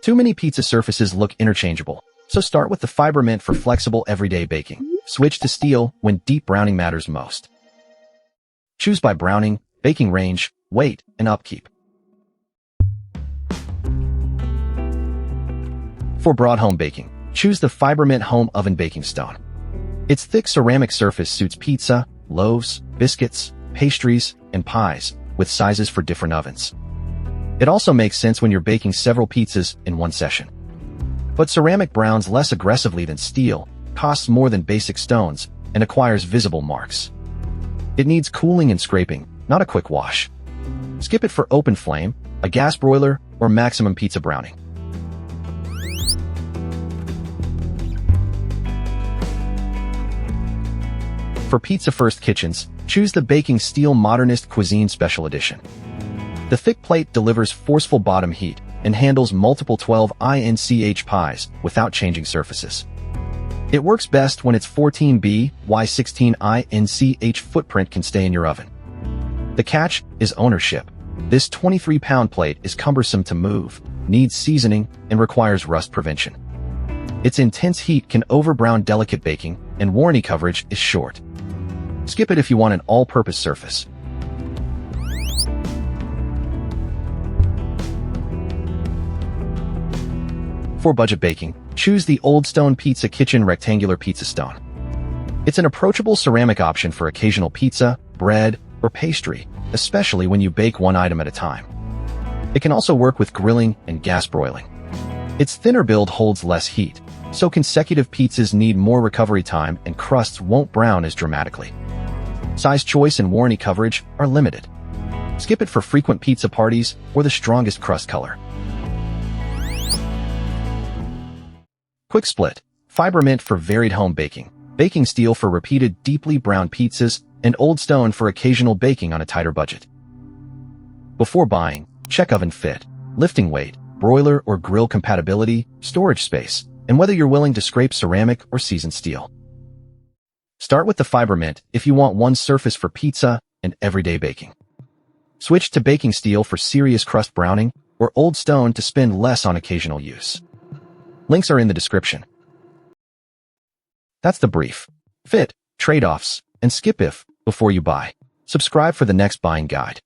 Too many pizza surfaces look interchangeable, so start with the FibraMent for flexible everyday baking. Switch to steel when deep browning matters most. Choose by browning, baking range, weight, and upkeep. For broad home baking, choose the FibraMent Home Oven Baking Stone. Its thick ceramic surface suits pizza, loaves, biscuits, pastries, and pies, with sizes for different ovens. It also makes sense when you're baking several pizzas in one session. But ceramic browns less aggressively than steel, costs more than basic stones, and acquires visible marks. It needs cooling and scraping, not a quick wash. Skip it for open flame, a gas broiler, or maximum pizza browning. For pizza-first kitchens, choose the Baking Steel Modernist Cuisine Special Edition. The thick plate delivers forceful bottom heat and handles multiple 12-inch pies without changing surfaces. It works best when its 14B by 16-inch footprint can stay in your oven. The catch is ownership. This 23-pound plate is cumbersome to move, needs seasoning, and requires rust prevention. Its intense heat can overbrown delicate baking, and warranty coverage is short. Skip it if you want an all-purpose surface. For budget baking, choose the Old Stone Pizza Kitchen Rectangular Pizza Stone. It's an approachable ceramic option for occasional pizza, bread, or pastry, especially when you bake one item at a time. It can also work with grilling and gas broiling. Its thinner build holds less heat, so consecutive pizzas need more recovery time and crusts won't brown as dramatically. Size choice and warranty coverage are limited. Skip it for frequent pizza parties or the strongest crust color. Quick split, FibraMent for varied home baking, baking steel for repeated deeply browned pizzas, and Old Stone for occasional baking on a tighter budget. Before buying, check oven fit, lifting weight, broiler or grill compatibility, storage space, and whether you're willing to scrape ceramic or seasoned steel. Start with the FibraMent if you want one surface for pizza and everyday baking. Switch to baking steel for serious crust browning, or Old Stone to spend less on occasional use. Links are in the description. That's the brief. Fit, trade-offs, and skip if before you buy. Subscribe for the next buying guide.